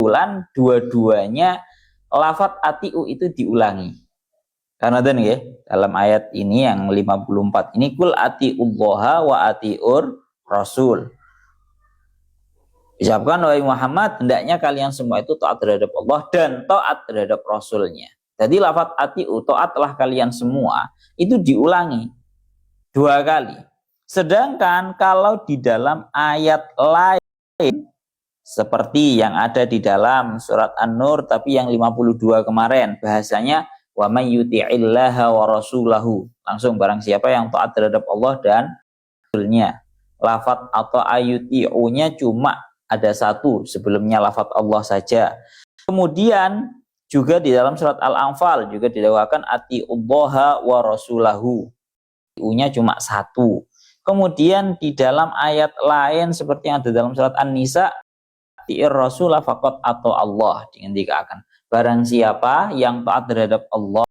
kesimpulan dua-duanya lafadz atiu itu diulangi. Karena dan ya, dalam ayat ini yang 54 ini kul atiullaha wa atiur rasul. Ucapkan wahai Muhammad, hendaknya kalian semua itu taat terhadap Allah dan taat terhadap Rasulnya. Jadi lafadz atiu, taatlah kalian semua, itu diulangi 2 kali. Sedangkan kalau di dalam ayat lain, seperti yang ada di dalam surat An-Nur, tapi yang 52 kemarin, bahasanya wa may yuti'illaha wa rasulahu. Langsung barang siapa yang taat terhadap Allah dan Rasulnya. Lafadz atau ayuti'unya cuma ada 1, sebelumnya lafadz Allah saja. Kemudian juga di dalam surat Al-Anfal juga didakwakan atiullaha wa rasulahu. U-nya cuma 1. Kemudian di dalam ayat lain seperti yang ada dalam surat An-Nisa, atiir rasulah faqat atau Allah, dikatakan barang siapa yang taat terhadap Allah,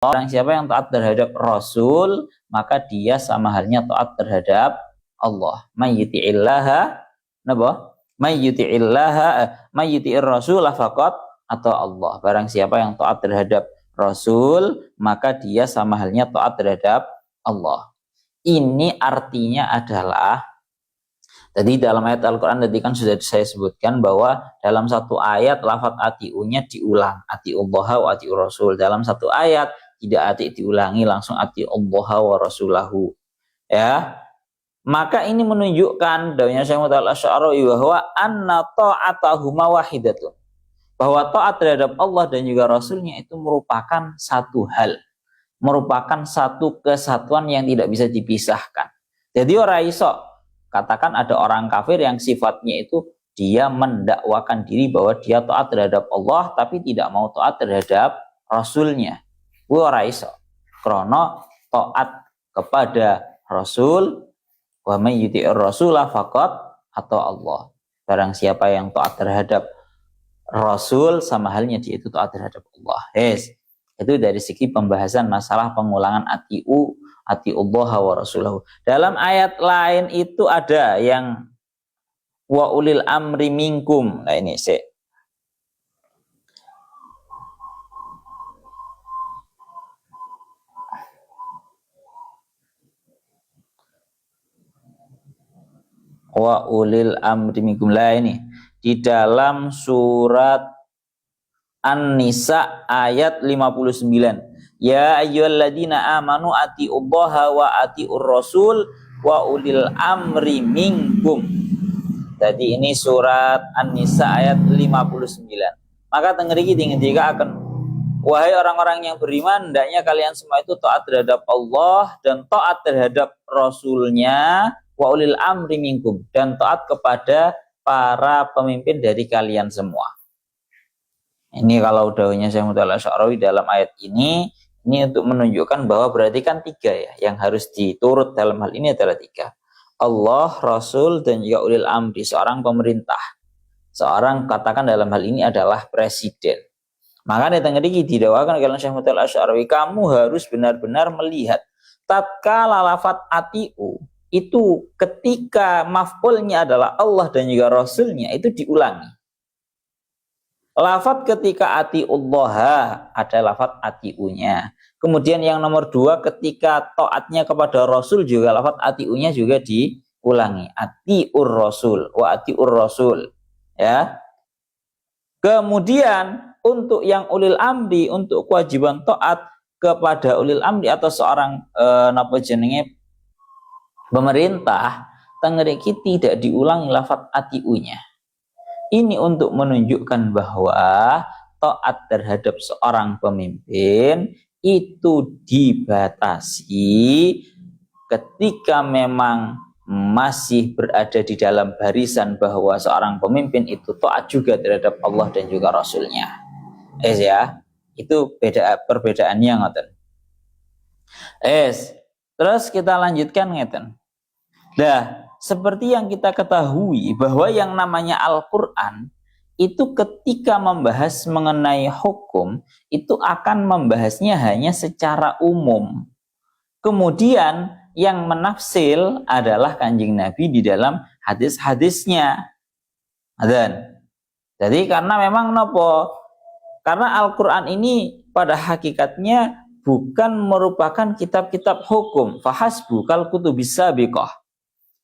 barang siapa yang taat terhadap Rasul, maka dia sama halnya taat terhadap Allah. May yuti'illaha napa? May yuti'ir rasul faqat atau Allah. Barang siapa yang taat terhadap Rasul, maka dia sama halnya taat terhadap Allah. Ini artinya adalah, tadi dalam ayat Al-Quran tadi kan sudah saya sebutkan bahwa dalam satu ayat lafadz atiunya diulang, atiullaha wa atiur rasul. Dalam satu ayat tidak ati diulangi, langsung atiullaha wa rasulahu. Ya. Maka ini menunjukkan dawuhnya Syekh Muhammad Al-Asy'ari bahwa anna ta'atahuma wahidatun. Bahwa taat terhadap Allah dan juga Rasulnya itu merupakan satu hal. Merupakan satu kesatuan yang tidak bisa dipisahkan. Jadi orang iso katakan ada orang kafir yang sifatnya itu dia mendakwakan diri bahwa dia taat terhadap Allah tapi tidak mau taat terhadap Rasulnya. Orang iso. Karena taat kepada Rasul, wa may yuti'ir rasulah faqat atau Allah. Barang siapa yang taat terhadap Rasul, sama halnya dia itu taat terhadap Allah. Yes. Itu dari segi pembahasan masalah pengulangan atiullaha wa rasulahu. Dalam ayat lain itu ada yang wa ulil amri minkum. Nah ini sih. Wa ulil amri minkum. Lah ini di dalam surat An-Nisa ayat 59. Ya ayyuhalladzina amanu atiullaha wa atiur rasul wa ulil amri minkum. Jadi ini surat An-Nisa ayat 59. Maka tengeriki tinggal akan wahai orang-orang yang beriman, hendaknya kalian semua itu taat terhadap Allah dan taat terhadap Rasulnya, wa ulil amri minkum, dan taat kepada para pemimpin dari kalian semua. Ini kalau dawuhnya Syekh Muhammad Al-Asy'ari dalam ayat ini untuk menunjukkan bahwa berarti kan 3 ya, yang harus diturut dalam hal ini adalah 3. Allah, Rasul, dan juga ulil amri, seorang pemerintah. Seorang katakan dalam hal ini adalah presiden. Maka ditenggeriki didakwakan oleh Syekh Muhammad Al-Asy'ari, kamu harus benar-benar melihat tatkala lafadz atiu itu ketika maf'ulnya adalah Allah dan juga Rasulnya itu diulangi. Lafadz ketika atiullaha ada lafadz atiunya. Kemudian yang nomor 2 ketika taatnya kepada Rasul juga lafadz atiunya juga diulangi. Atiur Rasul wa atiur Rasul. Ya. Kemudian untuk yang ulil amri, untuk kewajiban taat kepada ulil amri atau seorang pemerintah, tengeriki tidak diulangi lafadz atiunya. Ini untuk menunjukkan bahwa taat terhadap seorang pemimpin itu dibatasi ketika memang masih berada di dalam barisan bahwa seorang pemimpin itu taat juga terhadap Allah dan juga Rasulnya. Ya, itu perbedaannya ngoten. Terus kita lanjutkan ngeten. Nah, seperti yang kita ketahui bahwa yang namanya Al-Quran itu ketika membahas mengenai hukum itu akan membahasnya hanya secara umum. Kemudian yang menafsil adalah Kanjeng Nabi di dalam hadis-hadisnya. Jadi karena memang nopo, karena Al-Quran ini pada hakikatnya bukan merupakan kitab-kitab hukum. Fahasbu kal kutubis sabiqah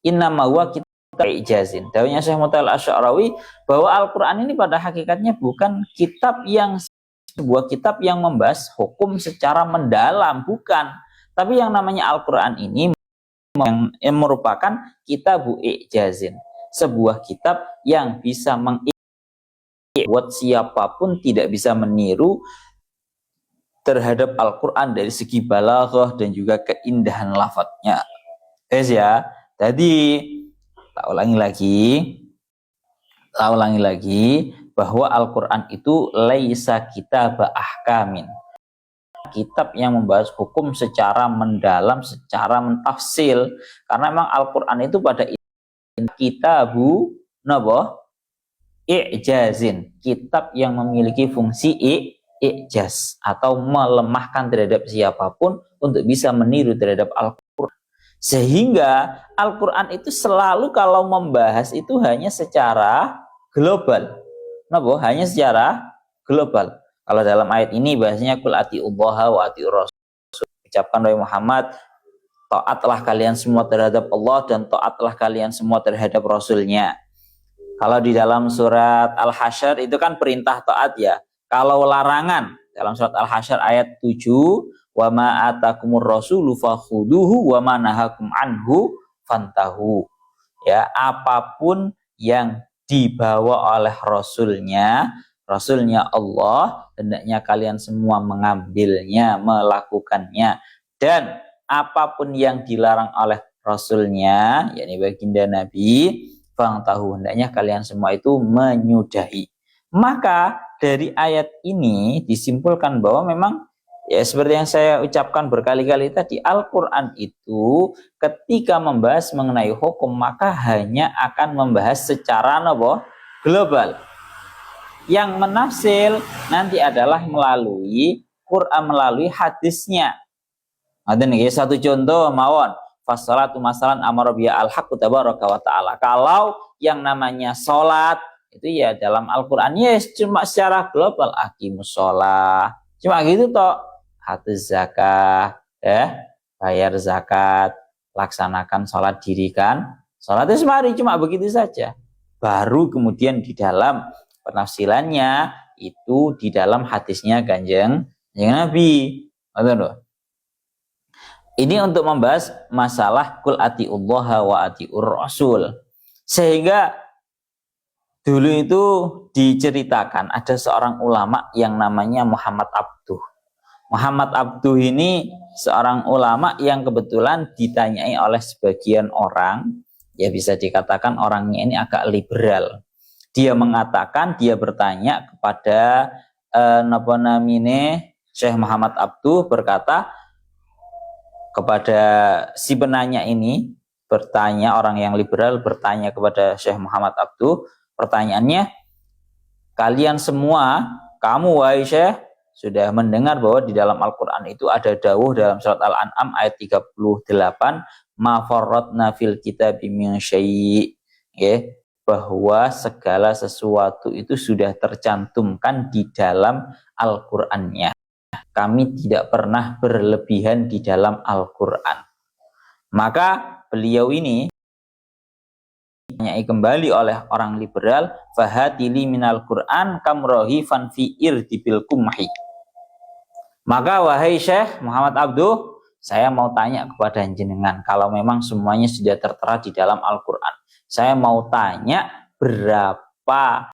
innama huwa kitab ijazin. Dawuhnya Syekh Mu'tal Asy'arawi bahwa Al-Quran ini pada hakikatnya bukan kitab yang sebuah kitab yang membahas hukum secara mendalam, bukan. Tapi yang namanya Al-Quran ini yang merupakan kitabu ijazin, sebuah kitab yang bisa buat siapapun tidak bisa meniru terhadap Al-Quran dari segi balaghah dan juga keindahan lafadznya. Ya, jadi tak ulangi lagi bahwa Al-Quran itu laisa kitab ahkamin, kitab yang membahas hukum secara mendalam, secara mentafsil. Karena memang Al-Quran itu pada kitabu napa? I'jazin, kitab yang memiliki fungsi i'jaz atau melemahkan terhadap siapapun untuk bisa meniru terhadap Al-Quran. Sehingga Al-Quran itu selalu kalau membahas itu hanya secara global. Napa? Hanya secara global. Kalau dalam ayat ini bahasanya kul atiullaha wa atiur rasul. Ucapkan wahai Muhammad, taatlah kalian semua terhadap Allah dan taatlah kalian semua terhadap Rasulnya. Kalau di dalam surat Al-Hasyr itu kan perintah taat ya. Kalau larangan dalam surat Al-Hasyr ayat 7, wa ma atakumur rasulu fakhuduhu wa ma nahakum anhu fantahu. Ya, apapun yang dibawa oleh Rasulnya Allah, hendaknya kalian semua mengambilnya, melakukannya. Dan apapun yang dilarang oleh Rasulnya, yakni baginda Nabi, tahu hendaknya kalian semua itu menyudahi. Maka dari ayat ini disimpulkan bahwa memang ya seperti yang saya ucapkan berkali-kali tadi, Al-Quran itu ketika membahas mengenai hukum maka hanya akan membahas secara global. Yang menafsir nanti adalah melalui Quran, melalui hadisnya. Ada nih satu contoh mawon. Fasalatu masalan amara biya al-haqqu tabaraka wa ta'ala. Kalau yang namanya sholat itu ya dalam Al-Quran yes, cuma secara global aqimus sholat, cuma gitu toh. Hatuz zakah, bayar zakat, laksanakan sholat, dirikan sholat itu semari, cuma begitu saja. Baru kemudian di dalam penafsirannya itu di dalam hadisnya Kanjeng Nabi. Ini untuk membahas masalah kul atiullaha wa atiur rasul. Sehingga dulu itu diceritakan ada seorang ulama yang namanya Muhammad Abduh. Muhammad Abduh ini seorang ulama yang kebetulan ditanyai oleh sebagian orang, ya bisa dikatakan orangnya ini agak liberal. Dia mengatakan, dia bertanya kepada Syekh Muhammad Abduh, berkata kepada si penanya ini, bertanya, orang yang liberal bertanya kepada Syekh Muhammad Abduh, pertanyaannya, kalian semua, kamu wahai Syekh, sudah mendengar bahwa di dalam Al-Quran itu ada dawuh dalam surat Al-An'am ayat 38, ma farratna fil kitabi min syai', bahwa segala sesuatu itu sudah tercantumkan di dalam Al-Qur'annya. Kami tidak pernah berlebihan di dalam Al-Quran. Maka beliau ini ditanyai kembali oleh orang liberal, fahatili minal Quran kamrohi fanfi irdibil kumhi. Maka wahai Syekh Muhammad Abduh, saya mau tanya kepada jenengan, kalau memang semuanya sudah tertera di dalam Al-Quran, saya mau tanya berapa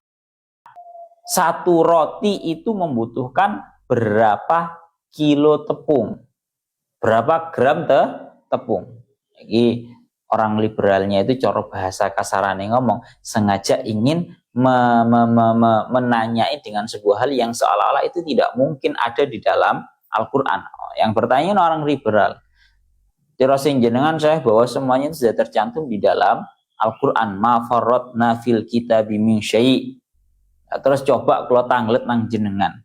satu roti itu membutuhkan berapa kilo tepung, berapa gram tepung. Jadi orang liberalnya itu cara bahasa kasarannya ngomong sengaja ingin menanyai dengan sebuah hal yang seolah-olah itu tidak mungkin ada di dalam Al-Quran. Yang bertanya orang liberal, tirasin jenengan saya bahwa semuanya itu sudah tercantum di dalam Al-Quran, ma farratna fil kitabi min syai'. Terus coba kalau tanglet nang jenengan,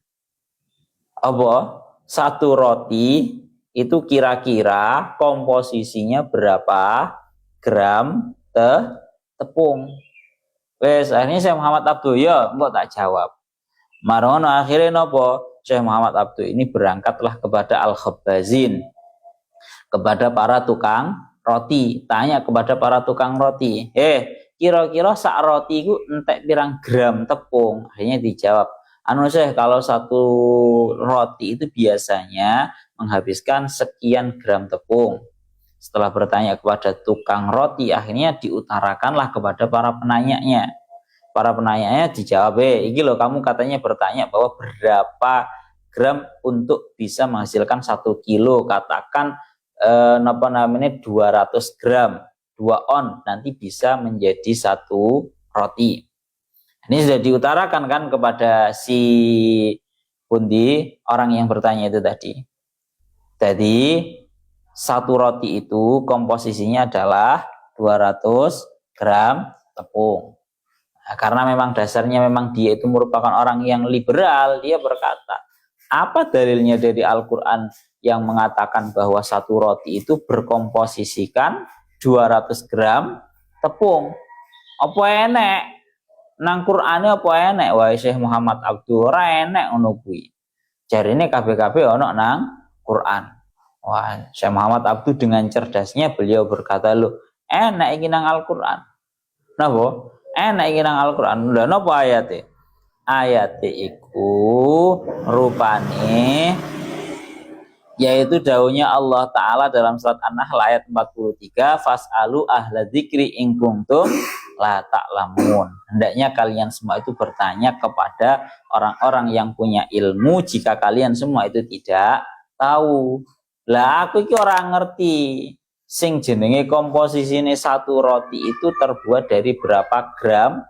apa satu roti itu kira-kira komposisinya berapa gram tepung. Wes akhirnya Syekh Muhammad Abdul ya mbok tak jawab. Marono akhirnya nopo Syekh Muhammad Abdul ini berangkatlah kepada Al-Khabbazin, kepada para tukang roti. Tanya kepada para tukang roti, kira-kira sak roti itu entek pirang gram tepung? Akhirnya dijawab, anu Syekh, kalau satu roti itu biasanya menghabiskan sekian gram tepung. Setelah bertanya kepada tukang roti, akhirnya diutarakanlah kepada para penanyanya. Para penanyanya dijawab, ini loh kamu katanya bertanya bahwa berapa gram untuk bisa menghasilkan 1 kilo, katakan apa namanya 200 gram, 2 on nanti bisa menjadi 1 roti. Ini sudah diutarakan kan kepada si pundi orang yang bertanya itu tadi. Jadi 1 roti itu komposisinya adalah 200 gram tepung. Nah, karena memang dasarnya memang dia itu merupakan orang yang liberal, dia berkata, apa dalilnya dari Al-Quran yang mengatakan bahwa 1 roti itu berkomposisikan 200 gram tepung? Apa enek? Nang Qur'ane apa enek? Wah, Syekh Muhammad Abdul enek ngono kuwi. Jarine kabeh-kabeh ono nang Qur'an. Wah, Syekh Muhammad Abdul dengan cerdasnya beliau berkata, "Loh, enek iki nang Al-Qur'an." Napa? Enek iki nang Al-Qur'an. Lha napa ayate? Ayate iku rupane yaitu daunya Allah Ta'ala dalam surat An-Nahl ayat 43, fas'alu ahla dzikri in kuntum la ta'lamun. Hendaknya kalian semua itu bertanya kepada orang-orang yang punya ilmu jika kalian semua itu tidak tahu. Lah aku iki orang ngerti sing jenenge komposisine 1 roti itu terbuat dari berapa gram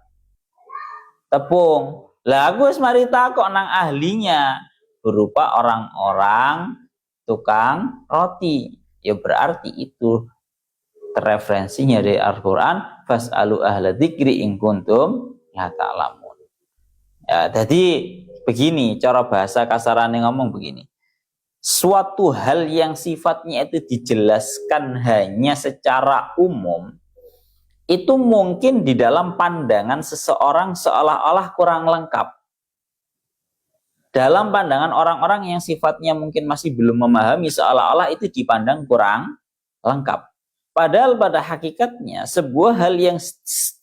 tepung. Lah aku wis mari takok nang ahlinya berupa orang-orang tukang roti. Ya berarti itu referensinya dari Al-Quran, fas'alu ahla dzikri in kuntum la ta'lamun. Ya, jadi begini cara bahasa kasarannya ngomong begini. Suatu hal yang sifatnya itu dijelaskan hanya secara umum, itu mungkin di dalam pandangan seseorang seolah-olah kurang lengkap. Dalam pandangan orang-orang yang sifatnya mungkin masih belum memahami, seolah-olah itu dipandang kurang lengkap. Padahal pada hakikatnya sebuah hal yang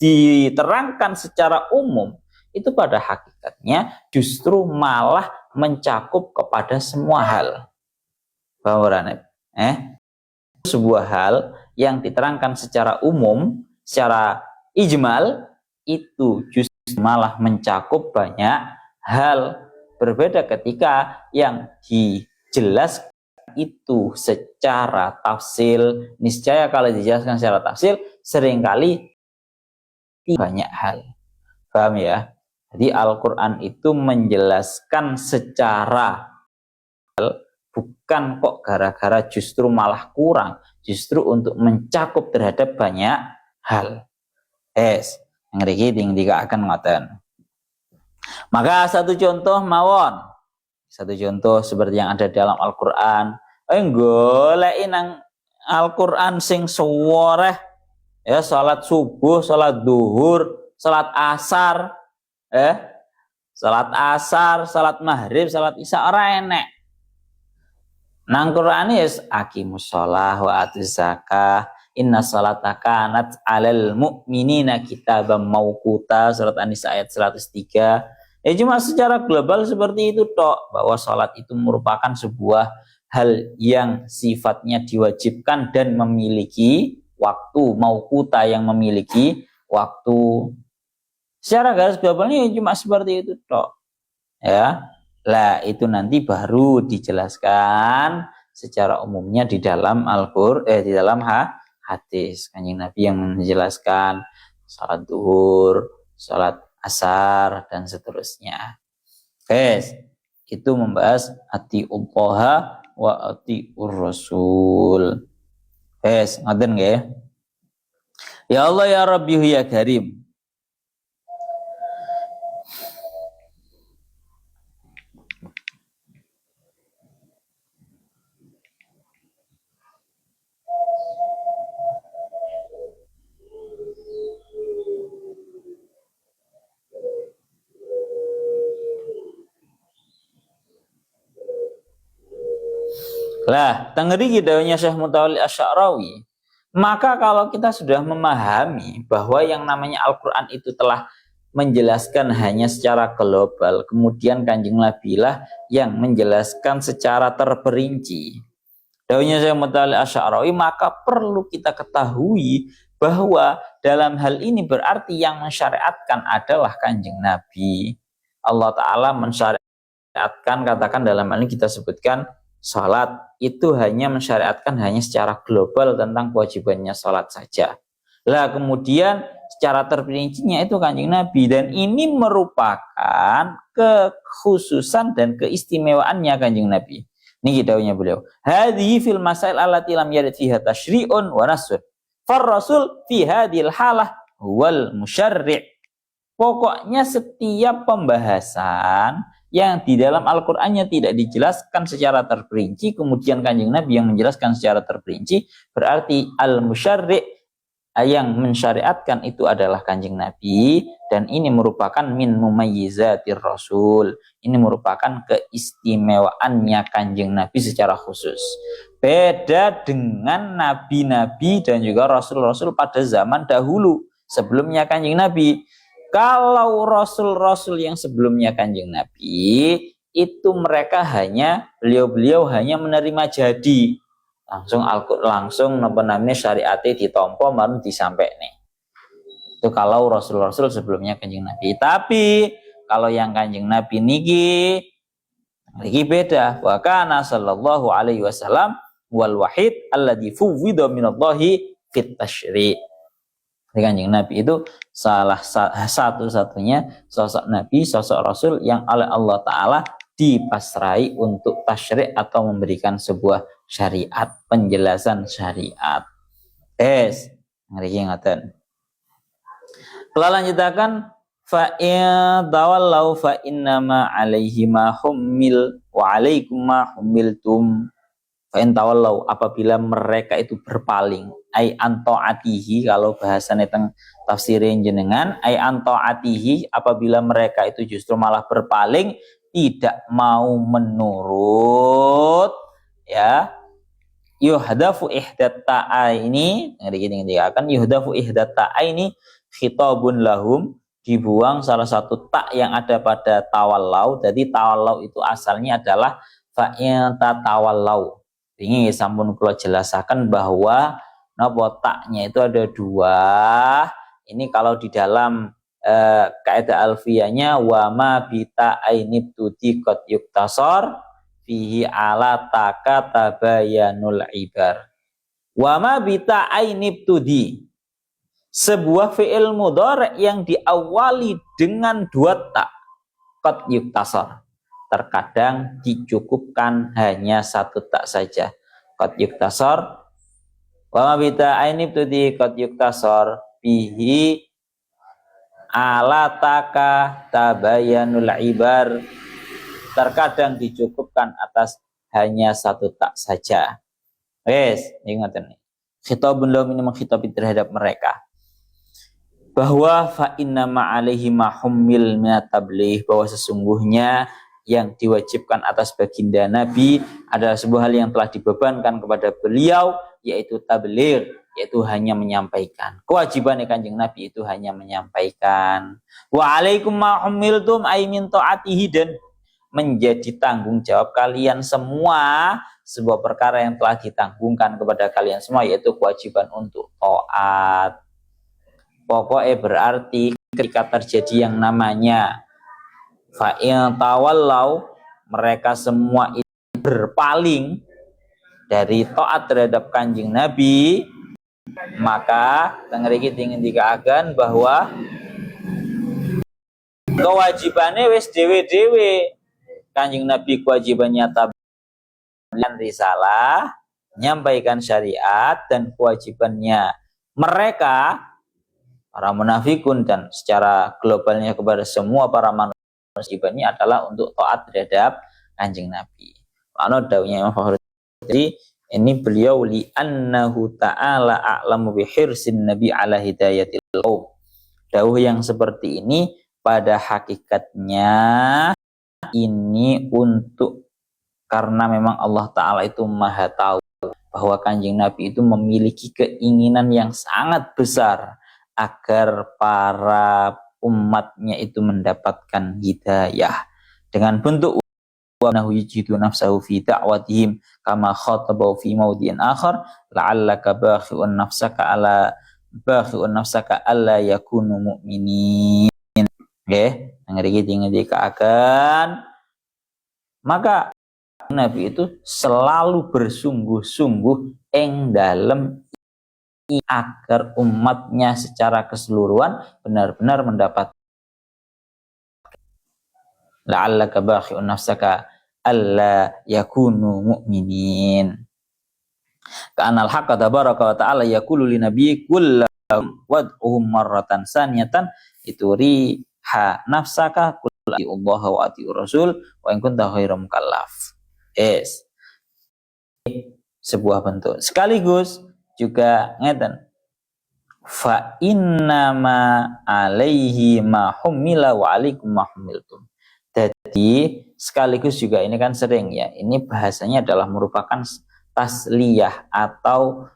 diterangkan secara umum itu pada hakikatnya justru malah mencakup kepada semua hal. Sebuah hal yang diterangkan secara umum, secara ijmal, itu justru malah mencakup banyak hal. Berbeda ketika yang dijelaskan itu secara tafsil, niscaya kalau dijelaskan secara tafsil seringkali banyak hal. Paham ya? Jadi Al-Quran itu menjelaskan secara bukan kok gara-gara justru malah kurang, justru untuk mencakup terhadap banyak hal. Ngeriki tinggi akan ngoten. Maka satu contoh mawon, satu contoh seperti yang ada dalam Al-Quran. Golek nang Al-Quran sing suwareh ya, salat subuh, salat duhur, salat asar, salat asar, salat maghrib, salat isya ora enek. Nang Quran is aqimus shalah wa atuz zakah inna sholata kanat 'alal mu'minina kitaban mauquta, surat An-Nisa ayat 103. Ya cuma secara global seperti itu tok, bahwa salat itu merupakan sebuah hal yang sifatnya diwajibkan dan memiliki waktu, mauquta yang memiliki waktu. Secara garis globalnya ya cuma seperti itu tok. Ya. Lah itu nanti baru dijelaskan secara umumnya di dalam Al-Qur'an, di dalam hadis Kanjeng Nabi yang menjelaskan salat duhur, salat asar dan seterusnya. Itu membahas atiullaha wa atiur rasul. Ngoten nggih. Ya Allah ya Rabbi ya Karim. Lah, tengeriki dawuhnya Syekh Mutawalli Asy-Sya'rawi. Maka kalau kita sudah memahami bahwa yang namanya Al-Quran itu telah menjelaskan hanya secara global, kemudian Kanjeng Nabi lah yang menjelaskan secara terperinci. Dawuhnya Syekh Mutawalli Asy-Sya'rawi, maka perlu kita ketahui bahwa dalam hal ini berarti yang mensyariatkan adalah Kanjeng Nabi. Allah Ta'ala mensyariatkan, katakan dalam hal ini kita sebutkan salat itu hanya mensyariatkan hanya secara global tentang kewajibannya salat saja. Lah kemudian secara terperincinya itu Kanjeng Nabi, dan ini merupakan kekhususan dan keistimewaannya Kanjeng Nabi. Ini dawuhnya beliau. Hadhihi fil masail allati lam yarid fiha tasyri'un wa nasr. Far rasul fi hadhil halah wal musyarri'. Pokoknya setiap pembahasan yang di dalam Al-Qur'annya tidak dijelaskan secara terperinci, kemudian Kanjeng Nabi yang menjelaskan secara terperinci, berarti al-musyarri' yang mensyariatkan itu adalah Kanjeng Nabi, dan ini merupakan min mumayyizatir Rasul. Ini merupakan keistimewaannya Kanjeng Nabi secara khusus. Beda dengan nabi-nabi dan juga rasul-rasul pada zaman dahulu sebelumnya Kanjeng Nabi. Kalau rasul-rasul yang sebelumnya Kanjeng Nabi itu mereka hanya beliau hanya menerima jadi, langsung napa namanya syariate ditampa marun disampaikne. Itu kalau rasul-rasul sebelumnya Kanjeng Nabi. Tapi kalau yang Kanjeng Nabi niki beda. Wa kana sallallahu alaihi wasallam wal wahid alladzi fuwwida minallahi fit tasyri'. Kanjeng Nabi itu salah satu-satunya sosok Nabi, sosok Rasul yang oleh Allah Ta'ala dipasrai untuk tasyri' atau memberikan sebuah syariat, penjelasan syariat. Ngerti ngaten. Kalau lanjutakan fa in tawallau fa innama alaihi ma hummil wa alaikum ma hummiltum. Fa in tawallau, apabila mereka itu berpaling, ai antaatihi, kalau bahasane teng tafsirin jenengan, ai antaatihi, apabila mereka itu justru malah berpaling, tidak mau menurut, ya, yuhdafu ihdatta ini, akan yuhdafu ihdatta ini khitabun lahum, dibuang salah satu tak yang ada pada tawallau. Jadi tawallau itu asalnya adalah fa'in tatawallau. Ini sampun kula jelasaken bahwa napa taknya itu ada dua. Ini kalau di dalam kaidah alfiyahnya wa ma bita ainib tudi qad yuktasar fihi ala taka tabayanul ibar. Wa ma bita ainib tudi, sebuah fi'il mudhari' yang diawali dengan dua tak, qad yuktasar, terkadang dicukupkan hanya satu tak saja. Qad yuktasar wa ma bita ainib tudi qad yuktasar bihi ala taka tabayanul ibar, terkadang dicukupkan atas hanya satu tak saja. Ingat ini. Khitabun lahum, ini menghitabi terhadap mereka. Bahwa fa inna ma'alaihi mahummil minatabligh, bahwa sesungguhnya yang diwajibkan atas baginda Nabi adalah sebuah hal yang telah dibebankan kepada beliau, yaitu tabligh, yaitu hanya menyampaikan. Kewajiban Kanjeng Nabi itu hanya menyampaikan. Wa alaikum ma humiltum ay min taatihi, dan menjadi tanggung jawab kalian semua sebuah perkara yang telah ditanggungkan kepada kalian semua, yaitu kewajiban untuk taat. Pokoknya berarti ketika terjadi yang namanya fa'il tawallau, mereka semua itu berpaling dari taat terhadap Kanjeng Nabi, maka tengeriki ingin dikatakan bahwa kewajibannya wis dewe-dewe. Kanjeng Nabi kewajibannya tabligh risalah, menyampaikan syariat, dan kewajibannya mereka para munafikun dan secara globalnya kepada semua para manusia ini adalah untuk taat terhadap Kanjeng Nabi. Lalu dawuhnya Imam Fakhruddin, jadi ini beliau li annahu ta'ala a'lamu bi hirsin nabi ala hidayatil qaum. Dawuh yang seperti ini pada hakikatnya ini untuk Karena memang Allah Ta'ala itu maha tahu bahwa Kanjeng Nabi itu memiliki keinginan yang sangat besar agar para umatnya itu mendapatkan hidayah dengan bentuk wa yujidu nafsahu fi da'watihim kama khatabahu fi maudhi'in akhar la'allaka bakhi'un nafsaka alla yakunu mu'minin. Nggih, ngriki dikaaken maka Nabi itu selalu bersungguh-sungguh ing dalem agar umatnya secara keseluruhan benar-benar mendapat la'allaka bakhi'un nafsaka alla yakunu mu'minin. Ka'anal haqqa tabaraka wa ta'ala yaqulu li nabiyyi kullahum wad'uhum marratan saniyatan ituriha nafsaka kulli Allah wa ati'ur rasul wa in kunta khairum mukallaf. Sebuah bentuk sekaligus juga ngeten fa innama alaihi ma humila wa alaikum ma humiltum. Jadi sekaligus juga ini kan sering ya, ini bahasanya adalah merupakan tasliyah atau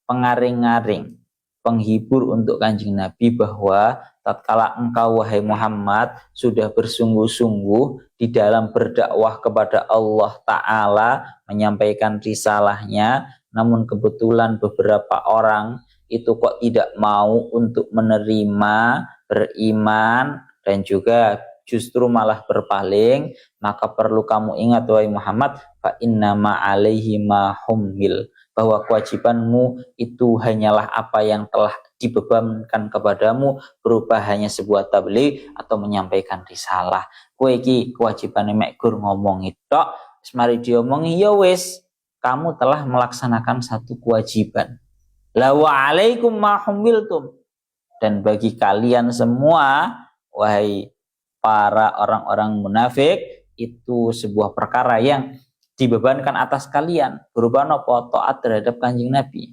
pengaring-ngaring, penghibur untuk Kanjeng Nabi bahwa tatkala engkau wahai Muhammad sudah bersungguh-sungguh di dalam berdakwah kepada Allah Ta'ala, menyampaikan risalahnya, namun kebetulan beberapa orang itu kok tidak mau untuk menerima, beriman, dan juga justru malah berpaling, maka perlu kamu ingat wahai Muhammad, fa innama alaihi ma humil, bahwa kewajibanmu itu hanyalah apa yang telah dibebankan kepadamu berupa hanya sebuah tabligh atau menyampaikan risalah. Kowe iki kewajibane mek gur ngomong tok, mari diomongi ya wis, kamu telah melaksanakan satu kewajiban. La wa alaikum ma humiltum, dan bagi kalian semua wahai para orang-orang munafik itu sebuah perkara yang dibebankan atas kalian berupa nopo taat terhadap Kanjeng Nabi.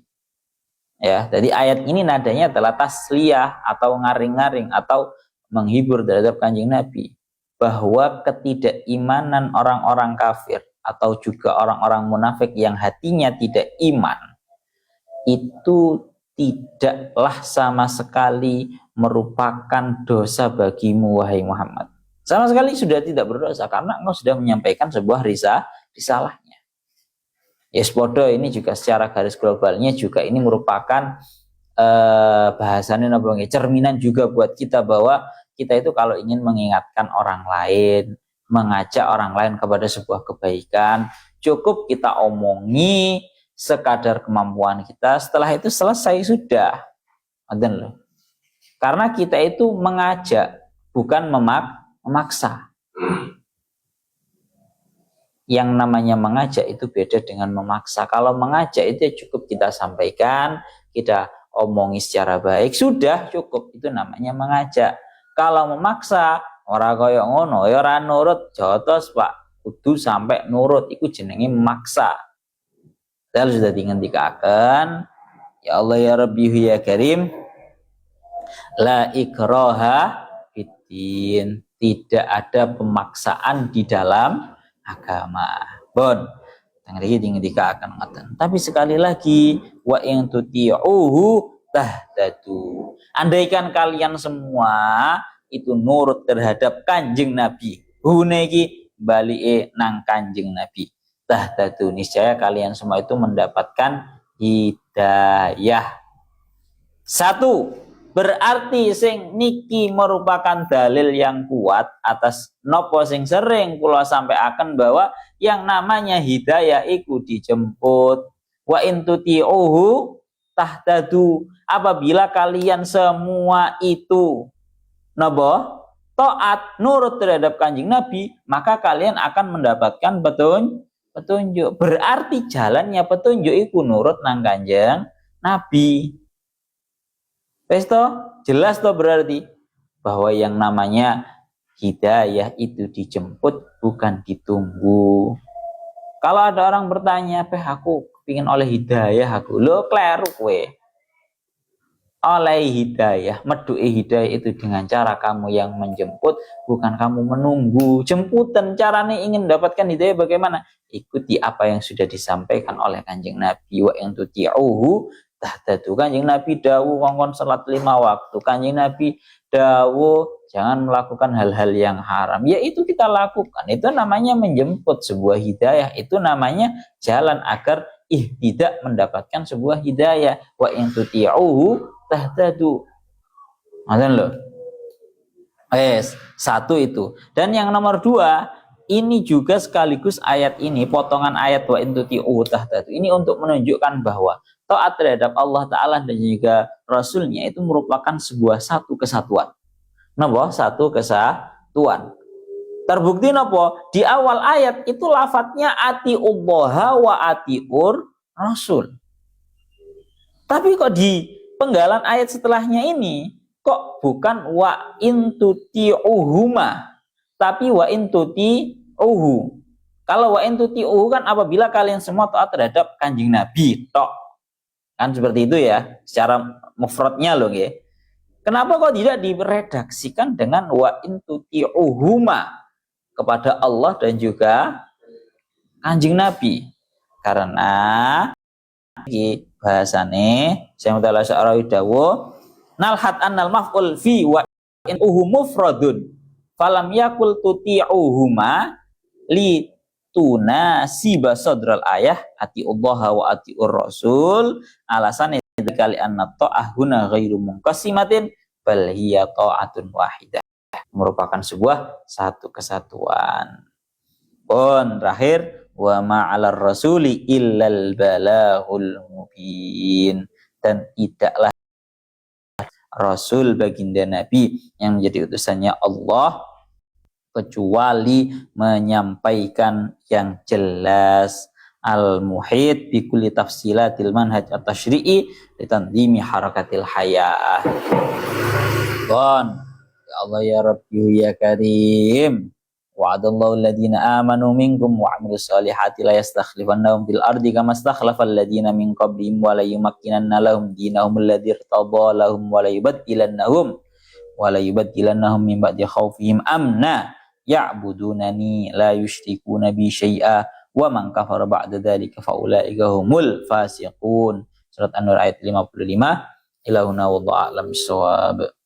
Ya, jadi ayat ini nadanya adalah tasliyah atau ngaring-ngaring atau menghibur terhadap Kanjeng Nabi bahwa ketidakimanan orang-orang kafir atau juga orang-orang munafik yang hatinya tidak iman itu tidaklah sama sekali merupakan dosa bagimu wahai Muhammad. Sama sekali sudah tidak berdosa karena engkau sudah menyampaikan sebuah risalahnya. Yes, podo ini juga secara garis globalnya juga ini merupakan bahasannya cerminan juga buat kita bahwa kita itu kalau ingin mengingatkan orang lain, mengajak orang lain kepada sebuah kebaikan, cukup kita omongi sekadar kemampuan kita, setelah itu selesai sudah. Karena kita itu mengajak, bukan memaksa. Yang namanya mengajak itu beda dengan memaksa. Kalau mengajak itu cukup kita sampaikan, kita omongi secara baik, sudah cukup, itu namanya mengajak. Kalau memaksa, ora kaya ngono, ya ora nurut, jotos Pak, kudu sampai nurut, itu jenenge memaksa. Kita sudah dihentikan. Ya Allah ya Rabbi ya Karim, la ikraha fiddin, tidak ada pemaksaan di dalam agama. Bon, dihentikan. Tapi sekali lagi, wa in tuti'uhu tahtadu. Andaikan kalian semua itu nurut terhadap Kanjeng Nabi, huneki balike nang Kanjeng Nabi, tahtadu, niscaya kalian semua itu mendapatkan hidayah. Satu, berarti sing niki merupakan dalil yang kuat atas nopo sing sering kula sampaikan bahwa yang namanya hidayah iku dijemput. Wa intuti'uhu tahtadu, apabila kalian semua itu nopo taat nurut terhadap Kanjeng Nabi, maka kalian akan mendapatkan petunjuk. Berarti jalannya petunjuk iku nurut nang Kanjeng Nabi. Wes jelas berarti bahwa yang namanya hidayah itu dijemput bukan ditunggu. Kalau ada orang bertanya, aku ingin oleh hidayah aku, lo kleru kowe. oleh hidayah. Medu'i hidayah itu dengan cara kamu yang menjemput, bukan kamu menunggu jemputan. Caranya ingin mendapatkan hidayah bagaimana? Ikuti apa yang sudah disampaikan oleh Kanjeng Nabi. Wa in tuti'uhu tahtadu. Kanjeng Nabi dawuh kongkon salat 5 waktu. Kanjeng Nabi dawuh jangan melakukan hal-hal yang haram. Ya itu kita lakukan. Itu namanya menjemput sebuah hidayah. Itu namanya jalan agar tidak mendapatkan sebuah hidayah. Wa in tuti'uhu tahtadu. Ngoten lho. Satu itu. Dan yang nomor 2, ini juga sekaligus ayat ini, potongan ayat wa in tuti'uhu tahtadu. Ini untuk menunjukkan bahwa taat terhadap Allah Ta'ala dan juga Rasulnya itu merupakan sebuah satu kesatuan. Napa? Satu kesatuan. Terbukti napa? Di awal ayat itu lafadznya atiullaha wa atiur Rasul. Tapi kok di penggalan ayat setelahnya ini kok bukan wa in tuti'uhuma, tapi wa in tuti'uhu. Kalau wa in tuti'uhu kan apabila kalian semua taat terhadap Kanjeng Nabi tok. Kan seperti itu ya, secara mufradnya loh nggih. Kenapa kok tidak diredaksikan dengan wa in tuti'uhuma kepada Allah dan juga Kanjeng Nabi? Karena bahasane saya mutala Sya'rawi dawuh nalhat annal maf'ul fi wa in uhu mufradun falam yakul tuti'uhuma li tunasiba sadral ayah atiullaha wa atiur rasul alasan kali anna ta'ah huna ghairu munqasimatin bal hiya ta'atun wahidah, merupakan sebuah satu kesatuan. Terakhir wa ma'alar rasuli illal balahul mubin, dan tidaklah Rasul baginda Nabi yang menjadi utusannya Allah kecuali menyampaikan yang jelas al-muhit bi kulli tafsilatil manhaj at-tasyri'i litanzimi harakatil hayah. Ya Allah ya Rabbi ya Karim. Wa'adallahu alladhina amanu minkum wa 'amilus solihati la yastakhlifannahum fil ardi kama istakhlafal ladzina min qablihim wa la yumakkinanna lahum dinahum alladzi irtadha lahum wa la yubaddilannahum min ba'di khaufihim amna ya'budunani la yusyrikuna bi syai'a wa man kafara ba'da dzalika fa ulaika humul fasiqun. Surat An-Nur ayat 55. Ilahuna wallahu a'lam bissawab.